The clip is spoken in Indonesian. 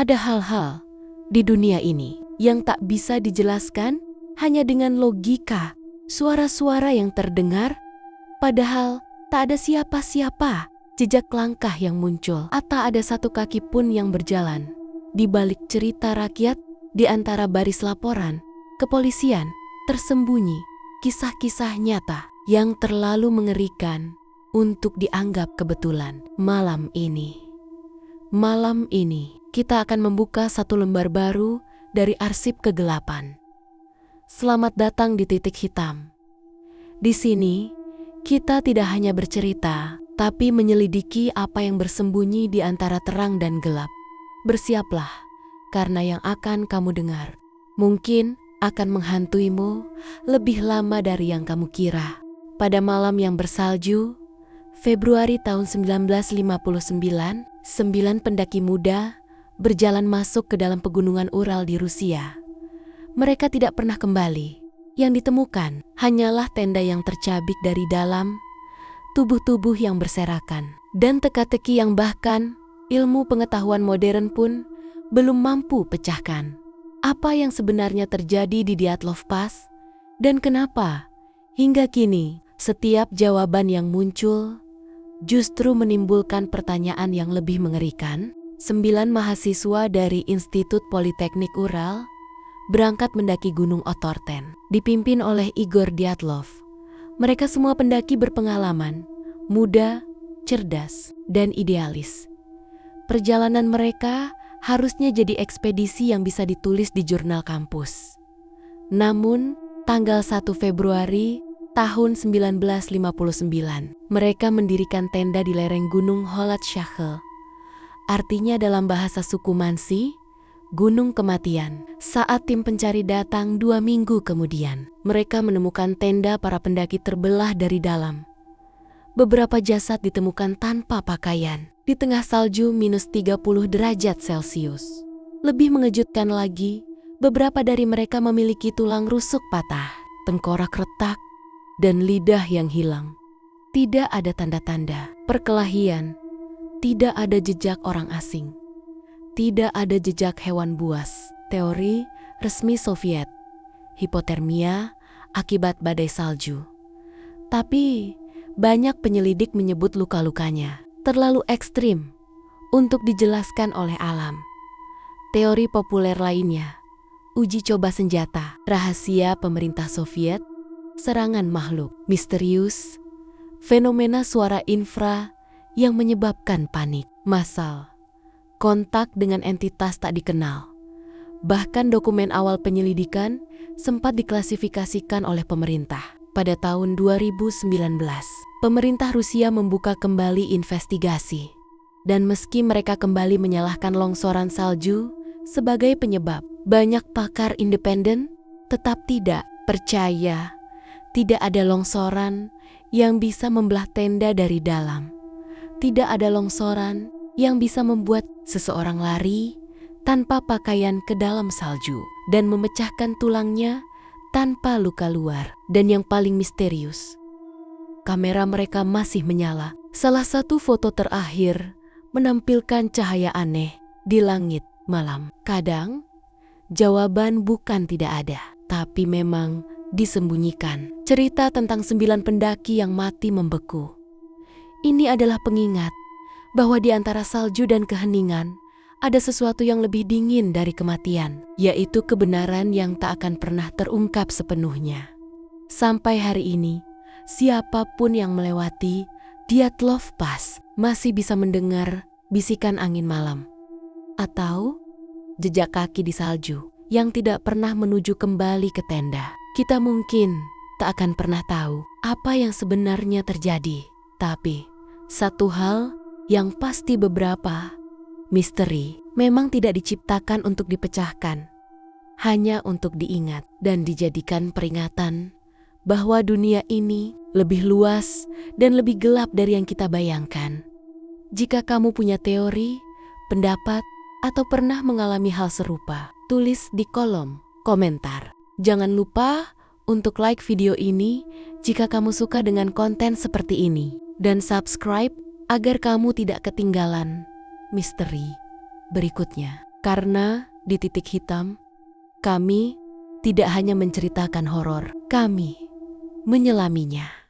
Ada hal-hal di dunia ini yang tak bisa dijelaskan hanya dengan logika, suara-suara yang terdengar, padahal tak ada siapa-siapa, jejak langkah yang muncul, atau ada satu kaki pun yang berjalan. Di balik cerita rakyat, di antara baris laporan, kepolisian, tersembunyi kisah-kisah nyata yang terlalu mengerikan untuk dianggap kebetulan. Malam ini, kita akan membuka satu lembar baru dari arsip kegelapan. Selamat datang di Titik Hitam. Di sini, kita tidak hanya bercerita, tapi menyelidiki apa yang bersembunyi di antara terang dan gelap. Bersiaplah, karena yang akan kamu dengar mungkin akan menghantuimu lebih lama dari yang kamu kira. Pada malam yang bersalju, Februari tahun 1959, 9 pendaki muda berjalan masuk ke dalam pegunungan Ural di Rusia. Mereka tidak pernah kembali. Yang ditemukan hanyalah tenda yang tercabik dari dalam, tubuh-tubuh yang berserakan, dan teka-teki yang bahkan ilmu pengetahuan modern pun belum mampu pecahkan. Apa yang sebenarnya terjadi di Dyatlov Pass, dan kenapa hingga kini setiap jawaban yang muncul justru menimbulkan pertanyaan yang lebih mengerikan? 9 mahasiswa dari Institut Politeknik Ural berangkat mendaki Gunung Otorten, dipimpin oleh Igor Dyatlov. Mereka semua pendaki berpengalaman, muda, cerdas, dan idealis. Perjalanan mereka harusnya jadi ekspedisi yang bisa ditulis di jurnal kampus. Namun, tanggal 1 Februari tahun 1959, mereka mendirikan tenda di lereng Gunung Holat-Shachel. Artinya dalam bahasa suku Mansi, Gunung Kematian. Saat tim pencari datang 2 minggu kemudian, mereka menemukan tenda para pendaki terbelah dari dalam. Beberapa jasad ditemukan tanpa pakaian, di tengah salju minus 30 derajat Celcius. Lebih mengejutkan lagi, beberapa dari mereka memiliki tulang rusuk patah, tengkorak retak, dan lidah yang hilang. Tidak ada tanda-tanda perkelahian, tidak ada jejak orang asing, tidak ada jejak hewan buas. Teori resmi Soviet, hipotermia akibat badai salju. Tapi banyak penyelidik menyebut luka-lukanya terlalu ekstrim untuk dijelaskan oleh alam. Teori populer lainnya, uji coba senjata, rahasia pemerintah Soviet, serangan makhluk misterius, fenomena suara infra yang menyebabkan panik massal, kontak dengan entitas tak dikenal. Bahkan dokumen awal penyelidikan sempat diklasifikasikan oleh pemerintah. Pada tahun 2019, pemerintah Rusia membuka kembali investigasi. Dan meski mereka kembali menyalahkan longsoran salju sebagai penyebab, banyak pakar independen tetap tidak percaya tidak ada longsoran yang bisa membelah tenda dari dalam. Tidak ada longsoran yang bisa membuat seseorang lari tanpa pakaian ke dalam salju dan memecahkan tulangnya tanpa luka luar. Dan yang paling misterius, kamera mereka masih menyala. Salah satu foto terakhir menampilkan cahaya aneh di langit malam. Kadang, jawaban bukan tidak ada, tapi memang disembunyikan. Cerita tentang 9 pendaki yang mati membeku. Ini adalah pengingat bahwa di antara salju dan keheningan ada sesuatu yang lebih dingin dari kematian, yaitu kebenaran yang tak akan pernah terungkap sepenuhnya. Sampai hari ini, siapapun yang melewati Dyatlov Pass masih bisa mendengar bisikan angin malam atau jejak kaki di salju yang tidak pernah menuju kembali ke tenda. Kita mungkin tak akan pernah tahu apa yang sebenarnya terjadi, tapi satu hal yang pasti, beberapa misteri memang tidak diciptakan untuk dipecahkan, hanya untuk diingat dan dijadikan peringatan bahwa dunia ini lebih luas dan lebih gelap dari yang kita bayangkan. Jika kamu punya teori, pendapat, atau pernah mengalami hal serupa, tulis di kolom komentar. Jangan lupa untuk like video ini jika kamu suka dengan konten seperti ini, dan subscribe agar kamu tidak ketinggalan misteri berikutnya. Karena di Titik Hitam, kami tidak hanya menceritakan horor, kami menyelaminya.